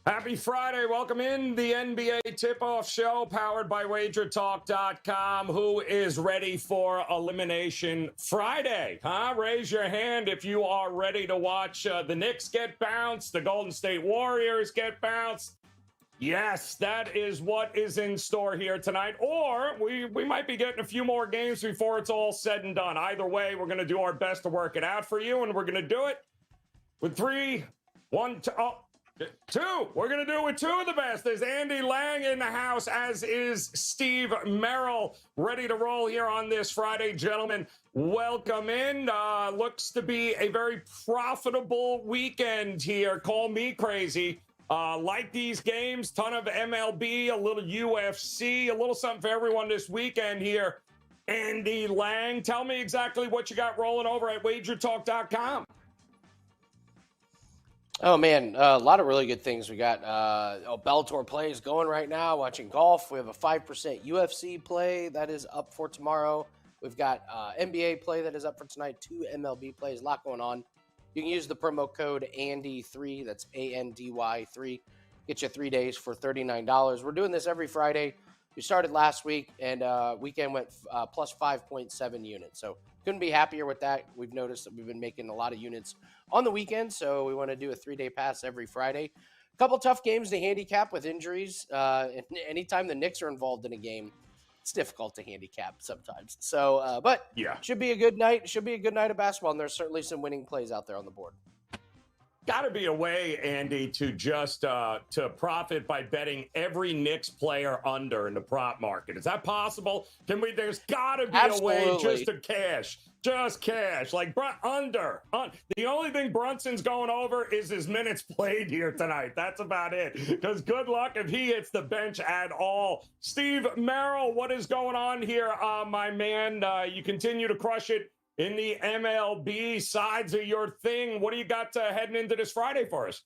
Happy Friday. Welcome in the NBA tip-off show powered by WagerTalk.com. Who is ready for Elimination Friday? Raise your hand if you are ready to watch the Knicks get bounced, the Golden State Warriors get bounced. Yes, that is what is in store here tonight. Or we might be getting a few more games before it's all said and done. Either way, we're going to do our best to work it out for you, and we're going to do it with 3, 1, 2. We're going to do it with 2 of the best. There's Andy Lang in the house, as is Steve Merrill, ready to roll here on this Friday. Gentlemen, welcome in. Looks to be a very profitable weekend here. Call me crazy. Like these games, ton of MLB, a little UFC, a little something for everyone this weekend here. Andy Lang, tell me exactly what you got rolling over at WagerTalk.com. Oh, man, a lot of really good things. We got Bellator plays going right now, watching golf. We have a 5% UFC play that is up for tomorrow. We've got NBA play that is up for tonight, 2 MLB plays, a lot going on. You can use the promo code ANDY3, that's ANDY3, get you 3 days for $39. We're doing this every Friday. We started last week, and weekend went plus 5.7 units. So couldn't be happier with that. We've noticed that we've been making a lot of units on the weekend, so we want to do a 3-day pass every Friday. A couple tough games to handicap with injuries. Anytime the Knicks are involved in a game, it's difficult to handicap sometimes. So, but yeah, should be a good night. Should be a good night of basketball, and there's certainly some winning plays out there on the board. Got to be a way, Andy, to just to profit by betting every Knicks player under in the prop market. Is that possible? There's got to be Absolutely. a way just to cash, like under. The only thing Brunson's going over is his minutes played here tonight. That's about it. Because good luck if he hits the bench at all. Steve Merrill, what is going on here, my man? You continue to crush it in the MLB sides of your thing. What do you got heading into this Friday for us?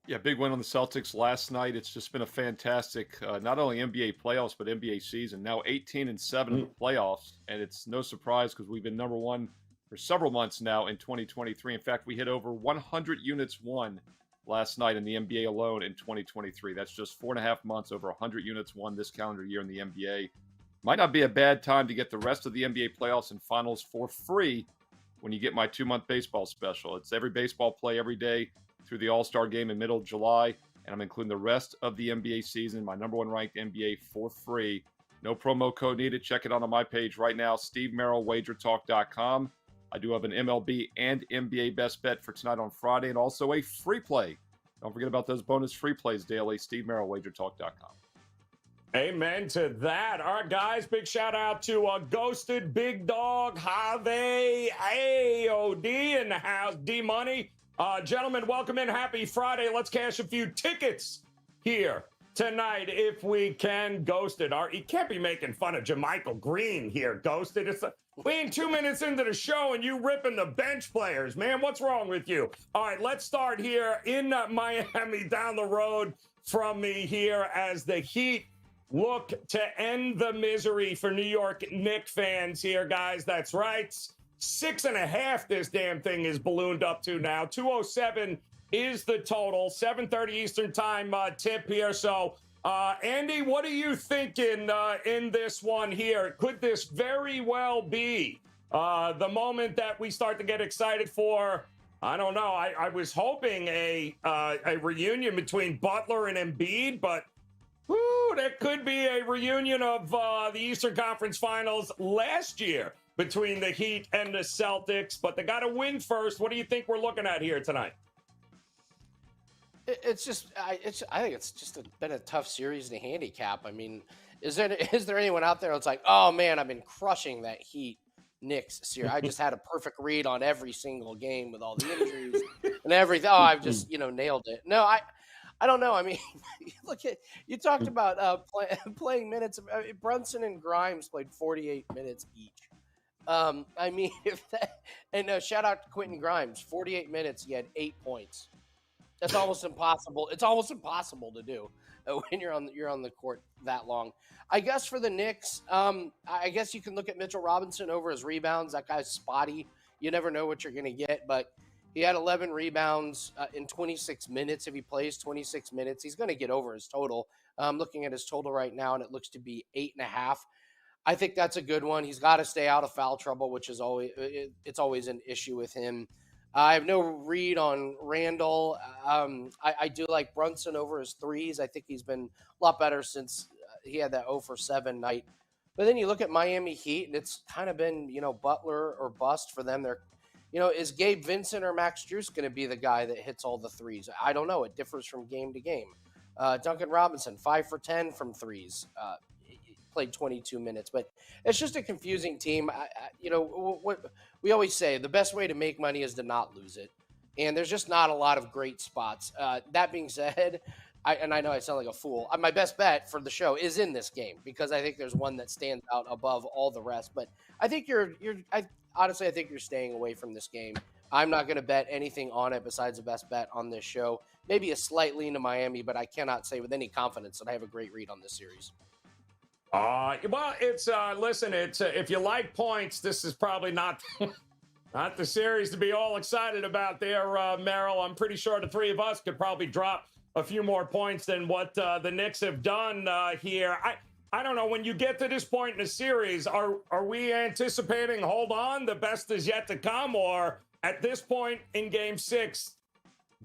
Yeah, big win on the Celtics last night. It's just been a fantastic, not only NBA playoffs, but NBA season. Now 18-7 in the playoffs, and it's no surprise because we've been number one for several months now in 2023. In fact, we hit over 100 units won last night in the NBA alone in 2023. That's just 4.5 months, over 100 units won this calendar year in the NBA. Might not be a bad time to get the rest of the NBA playoffs and finals for free when you get my 2-month baseball special. It's every baseball play every day through the All-Star game in middle of July, and I'm including the rest of the NBA season, my number 1 ranked NBA, for free. No promo code needed. Check it out on my page right now, Steve Merrill, WagerTalk.com. I do have an MLB and NBA best bet for tonight on Friday, and also a free play. Don't forget about those bonus free plays daily, Steve Merrill, WagerTalk.com. Amen to that. All right, guys, big shout out to Ghosted, Big Dog, Have AOD in the house, D-Money. Gentlemen, welcome in. Happy Friday. Let's cash a few tickets here tonight if we can. Ghosted. You can't be making fun of JaMychal Green here, Ghosted. We ain't 2 minutes into the show and you ripping the bench players, man. What's wrong with you? All right, let's start here in Miami, down the road from me here, as the Heat look to end the misery for New York Knicks fans here, guys. That's right. 6.5 this damn thing is ballooned up to now. 207 is the total. 7:30 Eastern time tip here. So, Andy, what are you thinking in this one here? Could this very well be the moment that we start to get excited for? I don't know. I was hoping a reunion between Butler and Embiid, but that could be a reunion of the Eastern Conference Finals last year between the Heat and the Celtics, but they got to win first. What do you think we're looking at here tonight? I think it's just been a tough series to handicap. I mean, is there anyone out there that's like, oh man, I've been crushing that Heat Knicks series. I just had a perfect read on every single game with all the injuries and everything. Oh, I've just nailed it. No, I don't know. I mean, you talked about playing minutes. Brunson and Grimes played 48 minutes each. I mean, shout out to Quentin Grimes, 48 minutes, he had 8 points. That's almost impossible. It's almost impossible to do when you're on the court that long. I guess for the Knicks, I guess you can look at Mitchell Robinson over his rebounds. That guy's spotty. You never know what you're going to get, but He had 11 rebounds in 26 minutes. If he plays 26 minutes, he's going to get over his total. I'm looking at his total right now, and it looks to be 8.5. I think that's a good one. He's got to stay out of foul trouble, which is it's always an issue with him. I have no read on Randall. I do like Brunson over his threes. I think he's been a lot better since he had that 0 for 7 night. But then you look at Miami Heat, and it's kind of been, Butler or bust for them. They're, is Gabe Vincent or Max Strus going to be the guy that hits all the threes? I don't know. It differs from game to game. Duncan Robinson, 5 for 10 from threes. Played 22 minutes, but it's just a confusing team. What we always say, the best way to make money is to not lose it. And there's just not a lot of great spots. That being said, I know I sound like a fool. My best bet for the show is in this game because I think there's one that stands out above all the rest. But I think honestly, I think you're staying away from this game. I'm not going to bet anything on it besides the best bet on this show. Maybe a slight lean to Miami, but I cannot say with any confidence that I have a great read on this series. Well, listen, if you like points, this is probably not the series to be all excited about there, Merrill. I'm pretty sure the three of us could probably drop a few more points than what the Knicks have done here. I don't know, when you get to this point in the series, are we anticipating, hold on, the best is yet to come, or at this point in Game 6,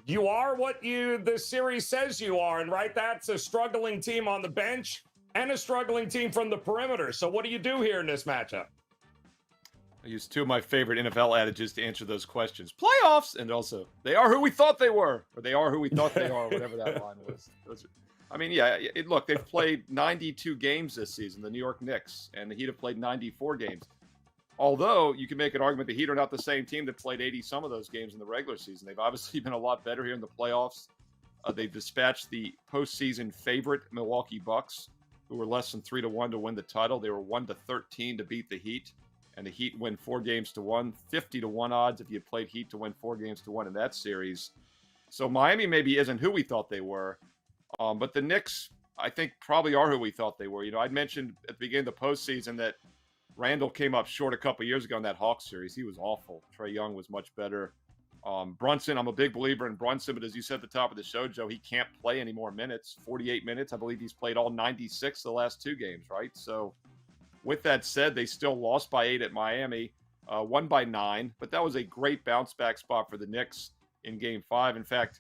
you are what the series says you are, and right, that's a struggling team on the bench and a struggling team from the perimeter. So what do you do here in this matchup? I use two of my favorite NFL adages to answer those questions. Playoffs, and also, they are who we thought they were, or they are who we thought they are, whatever that line was. Look, they've played 92 games this season, the New York Knicks, and the Heat have played 94 games. Although, you can make an argument the Heat are not the same team that played 80 some of those games in the regular season. They've obviously been a lot better here in the playoffs. They've dispatched the postseason favorite Milwaukee Bucks, who were less than 3-1 to win the title. They were 1-13 to beat the Heat, and the Heat win 4-1, 50-1 odds if you played Heat to win 4-1 in that series. So Miami maybe isn't who we thought they were, but the Knicks, I think, probably are who we thought they were. I'd mentioned at the beginning of the postseason that Randall came up short a couple years ago in that Hawks series. He was awful. Trae Young was much better. Brunson, I'm a big believer in Brunson, but as you said at the top of the show, Joe, he can't play any more minutes. 48 minutes. I believe he's played all 96 the last two games, right? So with that said, they still lost by 8 at Miami, won by 9, but that was a great bounce back spot for the Knicks in Game 5. In fact,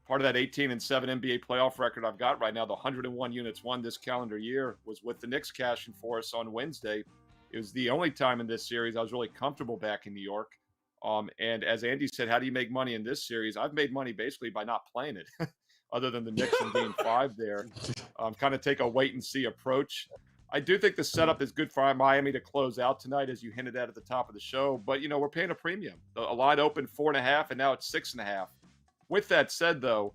part of that 18-7 NBA playoff record I've got right now, the 101 units won this calendar year, was with the Knicks cashing for us on Wednesday. It was the only time in this series I was really comfortable back in New York. And as Andy said, how do you make money in this series? I've made money basically by not playing it, other than the Knicks in Game 5 there. Kind of take a wait-and-see approach. I do think the setup is good for Miami to close out tonight, as you hinted at the top of the show. But, we're paying a premium. A line opened 4.5, and now it's 6.5. With that said, though,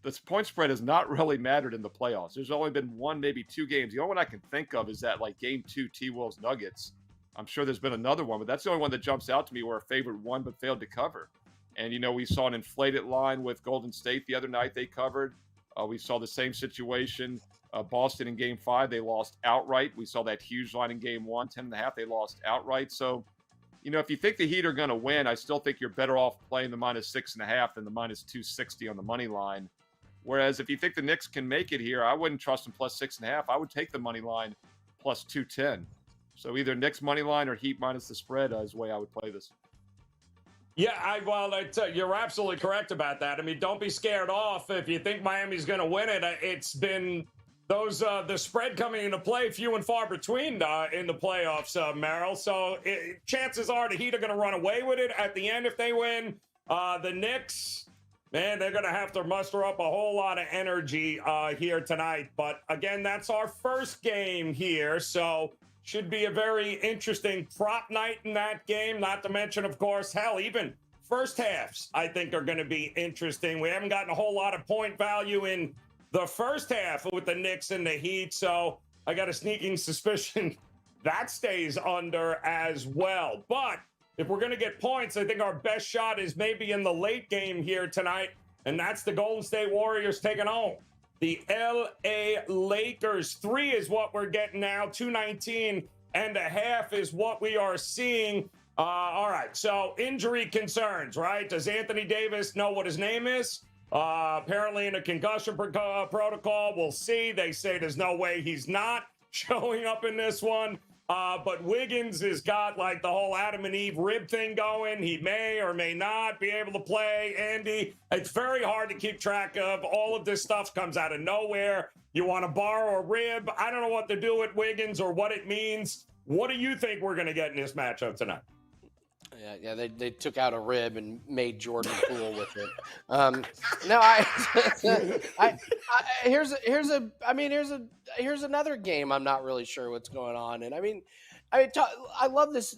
the point spread has not really mattered in the playoffs. There's only been one, maybe two games. The only one I can think of is that, Game 2 T-Wolves Nuggets. I'm sure there's been another one, but that's the only one that jumps out to me where a favorite won but failed to cover. And, we saw an inflated line with Golden State the other night they covered. We saw the same situation. Boston in Game 5, they lost outright. We saw that huge line in Game 1, 10.5, they lost outright. So, if you think the Heat are going to win, I still think you're better off playing the -6.5 than the -260 on the money line. Whereas if you think the Knicks can make it here, I wouldn't trust them +6.5. I would take the money line +210. So either Knicks money line or Heat minus the spread is the way I would play this. Yeah, you're absolutely correct about that. I mean, don't be scared off if you think Miami's going to win it. It's been the spread coming into play few and far between in the playoffs, Merrill. So chances are the Heat are going to run away with it at the end if they win. The Knicks, man, they're going to have to muster up a whole lot of energy here tonight. But again, that's our first game here, so should be a very interesting prop night in that game. Not to mention, of course, even first halves, I think, are going to be interesting. We haven't gotten a whole lot of point value in the first half with the Knicks and the Heat, so I got a sneaking suspicion that stays under as well. But if we're going to get points, I think our best shot is maybe in the late game here tonight, and that's the Golden State Warriors taking on the LA Lakers. 3 is what we're getting now. 219.5 is what we are seeing. All right. So injury concerns, right? Does Anthony Davis know what his name is? Apparently in a concussion protocol. We'll see. They say there's no way he's not showing up in this one. But Wiggins has got like the whole Adam and Eve rib thing going. He may or may not be able to play. Andy, it's very hard to keep track of. All of this stuff comes out of nowhere. You want to borrow a rib. I don't know what to do with Wiggins or what it means. What do you think we're going to get in this matchup tonight? Yeah, they took out a rib and made Jordan Poole with it. Here's another game I'm not really sure what's going on, and I love this.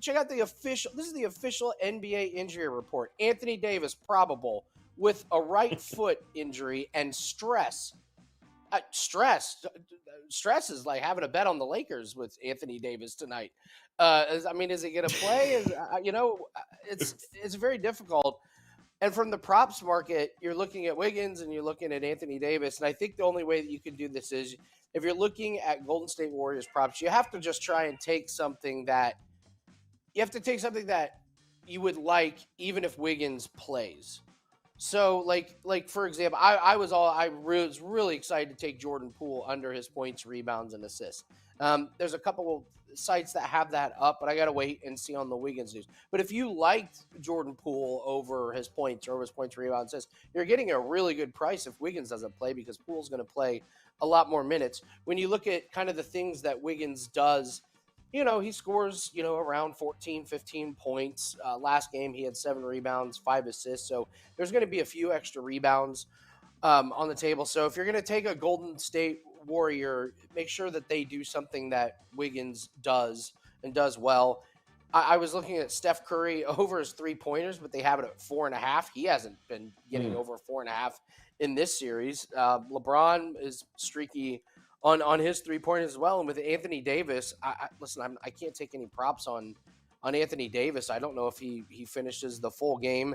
Check out the official. This is the official NBA injury report. Anthony Davis probable with a right foot injury and stress. Stress is like having a bet on the Lakers with Anthony Davis tonight. Is he going to play? It's very difficult. And from the props market, you're looking at Wiggins and you're looking at Anthony Davis. And I think the only way that you can do this is if you're looking at Golden State Warriors props, you have to just try and take something that you would like, even if Wiggins plays. So, like for example, I was really excited to take Jordan Poole under his points, rebounds, and assists. There's a couple sites that have that up, but I got to wait and see on the Wiggins news. But if you liked Jordan Poole over his points or his points, rebounds, assists, you're getting a really good price if Wiggins doesn't play because Poole's going to play a lot more minutes. When you look at kind of the things that Wiggins does, he scores, around 14, 15 points. Last game, he had 7 rebounds, 5 assists. So there's going to be a few extra rebounds on the table. So if you're going to take a Golden State Warrior, make sure that they do something that Wiggins does and does well. I was looking at Steph Curry over his 3-pointers, but they have it at 4.5. He hasn't been getting over 4.5 in this series. LeBron is streaky on his 3-pointers as well. And with Anthony Davis, I can't take any props on Anthony Davis. I don't know if he finishes the full game.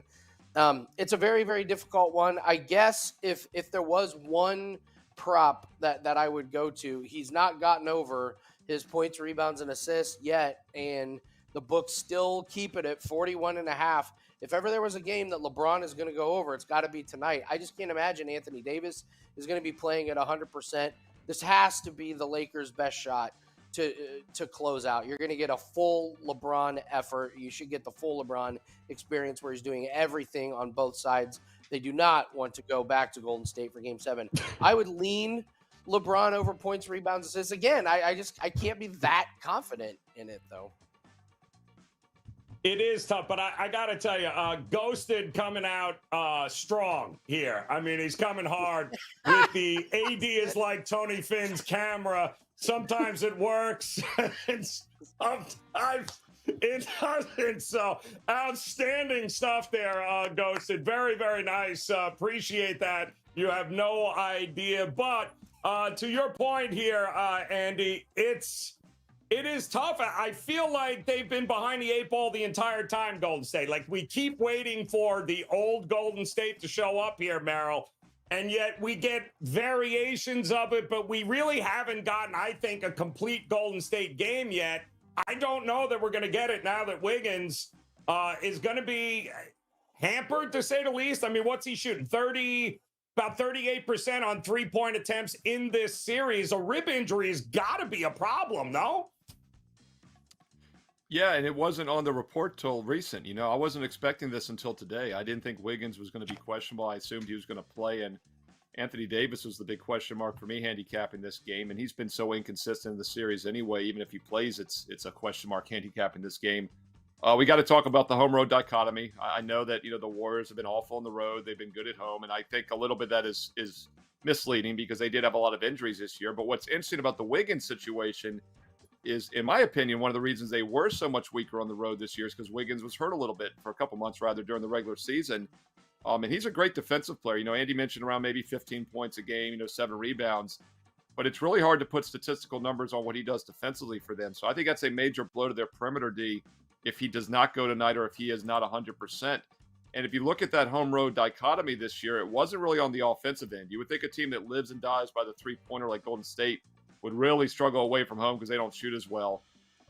It's a very, very difficult one. I guess if there was one prop that I would go to, he's not gotten over his points, rebounds, and assists yet, and the books still keep it at 41.5. If ever there was a game that LeBron is going to go over, it's got to be tonight. I just can't imagine Anthony Davis is going to be playing at 100%. This has to be the Lakers' best shot to close out. You're going to get a full LeBron effort. You should get the full LeBron experience where he's doing everything on both sides. They do not want to go back to Golden State for Game 7. I would lean LeBron over points, rebounds, assists. Again, I can't be that confident in it, though. It is tough, but I got to tell you, Ghosted coming out strong here. I mean, he's coming hard with the AD is like Tony Finn's camera. Sometimes it works, and sometimes it doesn't. So outstanding stuff there, Ghosted. Very, very nice. Appreciate that. You have no idea. But to your point here, Andy, it is tough. I feel like they've been behind the 8 ball the entire time, Golden State. Like, we keep waiting for the old Golden State to show up here, Merrill, and yet we get variations of it, but we really haven't gotten, I think, a complete Golden State game yet. I don't know that we're going to get it now that Wiggins is going to be hampered, to say the least. I mean, what's he shooting? About 38% on 3-point attempts in this series. A rib injury has got to be a problem, no? Yeah, and it wasn't on the report till recent. I wasn't expecting this until today. I didn't think Wiggins was going to be questionable. I assumed he was going to play, and Anthony Davis was the big question mark for me handicapping this game, and he's been so inconsistent in the series anyway. Even if he plays, it's a question mark handicapping this game. We got to talk about the home road dichotomy. I know that the Warriors have been awful on the road. They've been good at home, and I think a little bit that is misleading because they did have a lot of injuries this year. But what's interesting about the Wiggins situation is, in my opinion, one of the reasons they were so much weaker on the road this year is because Wiggins was hurt a little bit for a couple months, rather, during the regular season. And he's a great defensive player. Andy mentioned around maybe 15 points a game, 7 rebounds. But it's really hard to put statistical numbers on what he does defensively for them. So I think that's a major blow to their perimeter D if he does not go tonight or if he is not 100%. And if you look at that home road dichotomy this year, it wasn't really on the offensive end. You would think a team that lives and dies by the 3-pointer like Golden State would really struggle away from home because they don't shoot as well.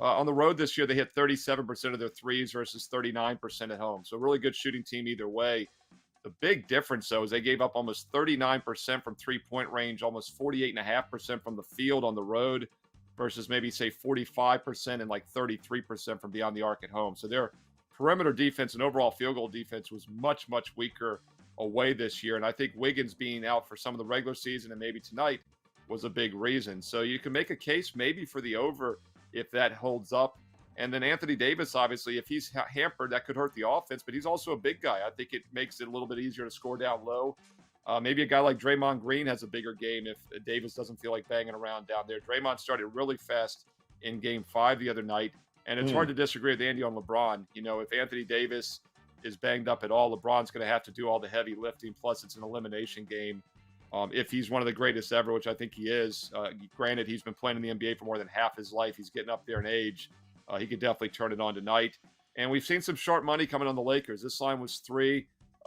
On the road this year, they hit 37% of their threes versus 39% at home. So really good shooting team either way. The big difference, though, is they gave up almost 39% from three-point range, almost 48.5% from the field on the road versus maybe, say, 45% and like 33% from beyond the arc at home. So their perimeter defense and overall field goal defense was much, much weaker away this year. And I think Wiggins being out for some of the regular season and maybe tonight was a big reason. So you can make a case maybe for the over if that holds up. And then Anthony Davis, obviously, if he's hampered, that could hurt the offense, but he's also a big guy. I think it makes it a little bit easier to score down low. Maybe a guy like Draymond Green has a bigger game if Davis doesn't feel like banging around down there. Draymond started really fast in Game 5 the other night, and it's hard to disagree with Andy on LeBron. You know, if Anthony Davis is banged up at all, LeBron's going to have to do all the heavy lifting, plus it's an elimination game. If he's one of the greatest ever, which I think he is, granted, he's been playing in the NBA for more than half his life. He's getting up there in age. He could definitely turn it on tonight. And we've seen some sharp money coming on the Lakers. This line was 3.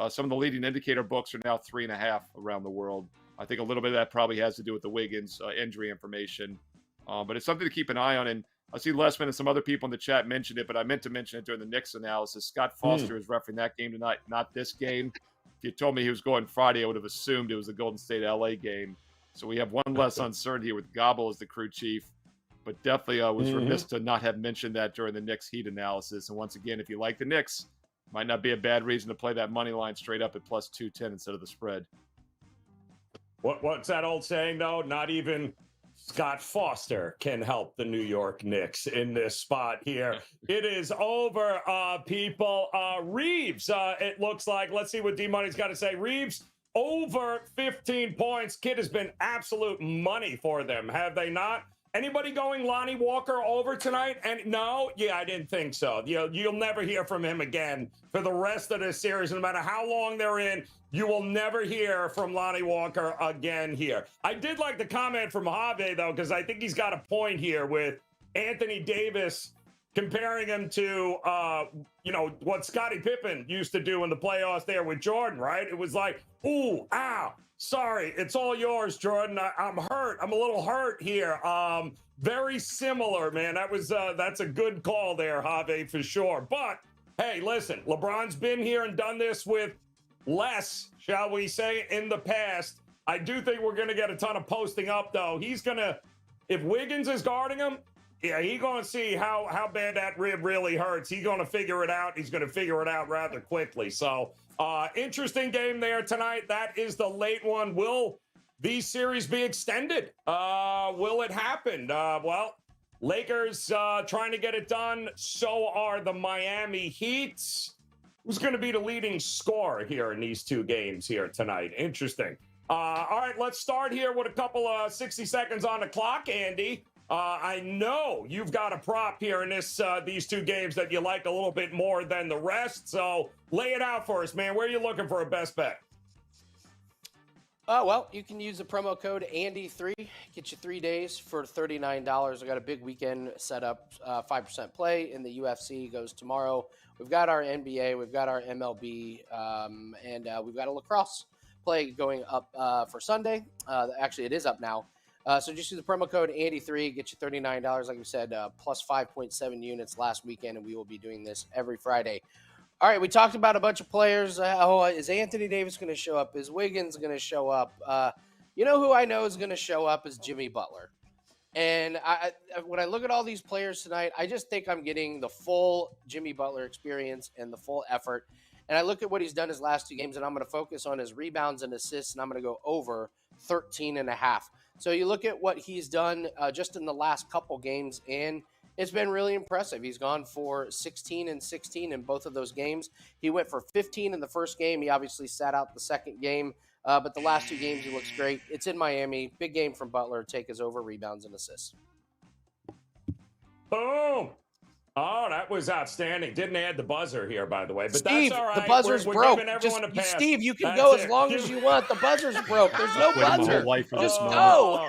Some of the leading indicator books are now 3.5 around the world. I think a little bit of that probably has to do with the Wiggins injury information. But it's something to keep an eye on. And I see Lesman and some other people in the chat mentioned it, but I meant to mention it during the Knicks analysis. Scott Foster is refereeing that game tonight, not this game. If you told me he was going Friday, I would have assumed it was the Golden State-LA game. So we have one less uncertainty with Gobble as the crew chief. But definitely was remiss to not have mentioned that during the Knicks Heat analysis. And once again, if you like the Knicks, might not be a bad reason to play that money line straight up at plus 210 instead of the spread. What's that old saying, though? Not even Scott Foster can help the New York Knicks in this spot here. It is over, people. Reeves, it looks like. Let's see what D-Money's got to say. Reeves, over 15 points. Kid has been absolute money for them, have they not? Anybody going Lonnie Walker over tonight? And no, I didn't think so. You'll never hear from him again for the rest of this series. No matter how long they're in, you will never hear from Lonnie Walker again here. I did like the comment from Javi, though, because I think he's got a point here with Anthony Davis comparing him to, what Scottie Pippen used to do in the playoffs there with Jordan, right? It was like, ooh, ow. Sorry, it's all yours, Jordan. I'm hurt. I'm a little hurt here. Very similar, man. That's a good call there, Javi, for sure. But hey, listen, LeBron's been here and done this with less, shall we say, in the past. I do think we're going to get a ton of posting up, though. If Wiggins is guarding him, he's going to see how bad that rib really hurts. He's going to figure it out. He's going to figure it out rather quickly. So, interesting game there tonight. That is the late one. Will these series be extended? Will it happen? Lakers trying to get it done. So are the Miami Heat. Who's going to be the leading scorer here in these two games here tonight? Interesting. All right, let's start here with a couple of 60 seconds on the clock, Andy. I know you've got a prop here in these two games that you like a little bit more than the rest. So lay it out for us, man. Where are you looking for a best bet? You can use the promo code Andy3. Get you 3 days for $39. I got a big weekend set up. 5% play in the UFC goes tomorrow. We've got our NBA, we've got our MLB, and we've got a lacrosse play going up for Sunday. Actually, it is up now. So just use the promo code Andy3, get you $39. Like we said, plus 5.7 units last weekend, and we will be doing this every Friday. All right, we talked about a bunch of players. Is Anthony Davis going to show up? Is Wiggins going to show up? Who I know is going to show up is Jimmy Butler. And when I look at all these players tonight, I just think I'm getting the full Jimmy Butler experience and the full effort. And I look at what he's done his last two games, and I'm going to focus on his rebounds and assists, and I'm going to go over 13.5. So you look at what he's done just in the last couple games, and it's been really impressive. He's gone for 16 and 16 in both of those games. He went for 15 in the first game. He obviously sat out the second game, but the last two games he looks great. It's in Miami. Big game from Butler. Take his over rebounds and assists. Boom. Oh, that was outstanding. Didn't add the buzzer here, by the way. But Steve, that's all right. The buzzer's broke. Steve, you can go as long as you want. The buzzer's broke. There's no buzzer. Just go.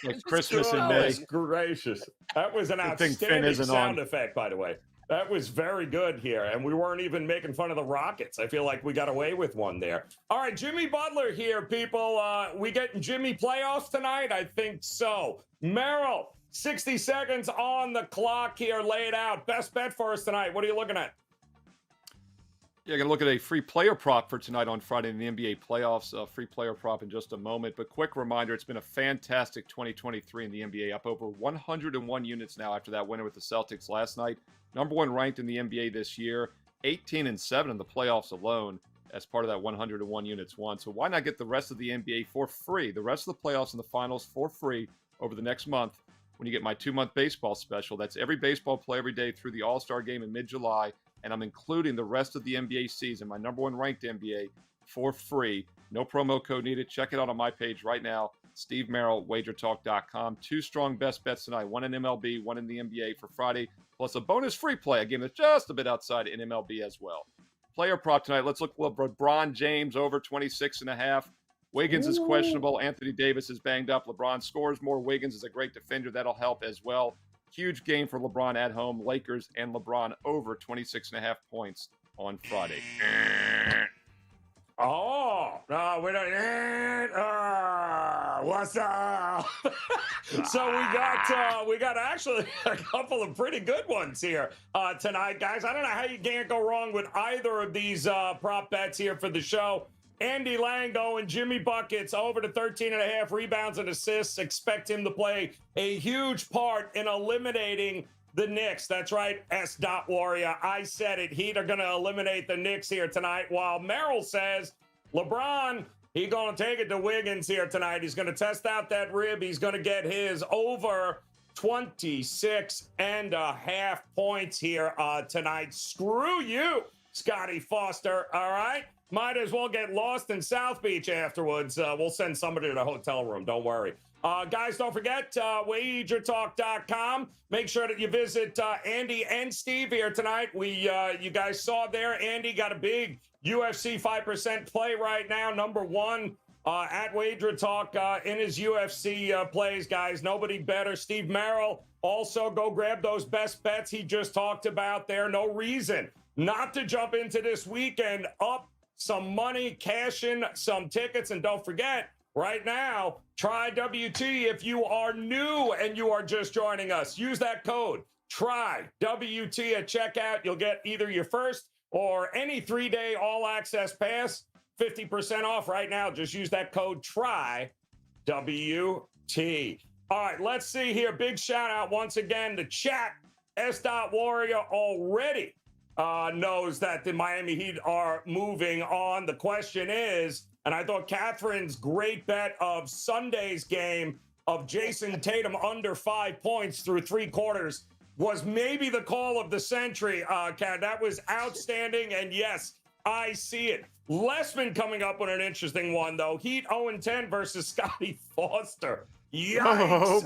Like Christmas in May. Gracious. That was an outstanding sound effect, by the way. That was very good here. And we weren't even making fun of the Rockets. I feel like we got away with one there. All right, Jimmy Butler here, people. We getting Jimmy playoffs tonight? I think so. Merrill. 60 seconds on the clock here laid out. Best bet for us tonight. What are you looking at? Yeah, going to look at a free player prop for tonight on Friday in the NBA playoffs. Free player prop in just a moment. But quick reminder, it's been a fantastic 2023 in the NBA, up over 101 units now after that winner with the Celtics last night. Number one ranked in the NBA this year, 18-7 in the playoffs alone as part of that 101 units won. So why not get the rest of the NBA for free, the rest of the playoffs and the finals for free over the next month when you get my 2-month baseball special. That's every baseball play every day through the All-Star game in mid-July. And I'm including the rest of the NBA season, my number one ranked NBA, for free. No promo code needed. Check it out on my page right now, Steve Merrill, WagerTalk.com. 2 strong best bets tonight, one in MLB, one in the NBA for Friday, plus a bonus free play, a game that's just a bit outside in MLB as well. Player prop tonight, let's look at LeBron James over 26.5. Wiggins is questionable. Anthony Davis is banged up. LeBron scores more. Wiggins is a great defender. That'll help as well. Huge game for LeBron at home. Lakers and LeBron over 26.5 points on Friday. Oh, no, we don't. What's up? So we got actually a couple of pretty good ones here tonight, guys. I don't know how you can't go wrong with either of these prop bets here for the show. Andy Lango and Jimmy Buckets over to 13.5 rebounds and assists. Expect him to play a huge part in eliminating the Knicks. That's right, S. Warrior. I said it. Heat are going to eliminate the Knicks here tonight, while Merrill says LeBron, he's going to take it to Wiggins here tonight. He's going to test out that rib. He's going to get his over 26.5 points here tonight. Screw you, Scotty Foster, all right? Might as well get lost in South Beach afterwards. We'll send somebody to the hotel room. Don't worry. Guys, don't forget, WagerTalk.com. Make sure that you visit Andy and Steve here tonight. You guys saw there, Andy got a big UFC 5% play right now. Number one at WagerTalk in his UFC plays, guys. Nobody better. Steve Merrill, also go grab those best bets he just talked about there. No reason not to jump into this weekend up some money, cash in some tickets, and don't forget, right now, try WT if you are new and you are just joining us. Use that code, try WT at checkout. You'll get either your first or any 3-day all-access pass, 50% off right now. Just use that code, try WT. All right, let's see here. Big shout-out once again to chat. S. Warrior already knows that the Miami Heat are moving on. The question is, and I thought Catherine's great bet of Sunday's game of Jason Tatum under 5 points through 3 quarters was maybe the call of the century, Kat. That was outstanding, and yes, I see it. Lesman coming up with an interesting one, though. Heat 0-10 versus Scotty Foster. Yikes.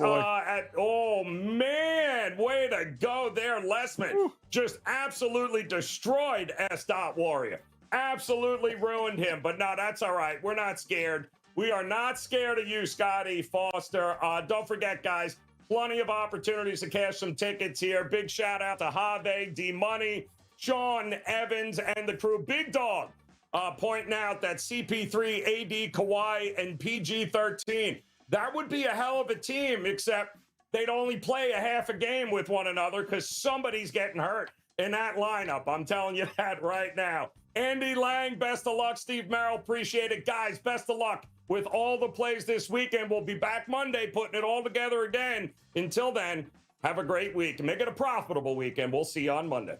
Oh man, way to go there, Lesman. Just absolutely destroyed S. Warrior. Absolutely ruined him, but no, that's all right. We're not scared. We are not scared of you, Scotty Foster. Don't forget, guys, plenty of opportunities to cash some tickets here. Big shout out to Have, D-Money, Sean Evans, and the crew. Big Dog pointing out that CP3, AD, Kawhi, and PG-13. That would be a hell of a team, except they'd only play a half a game with one another because somebody's getting hurt in that lineup. I'm telling you that right now. Andy Lang, best of luck. Steve Merrill, appreciate it. Guys, best of luck with all the plays this weekend. We'll be back Monday putting it all together again. Until then, have a great week. Make it a profitable weekend. We'll see you on Monday.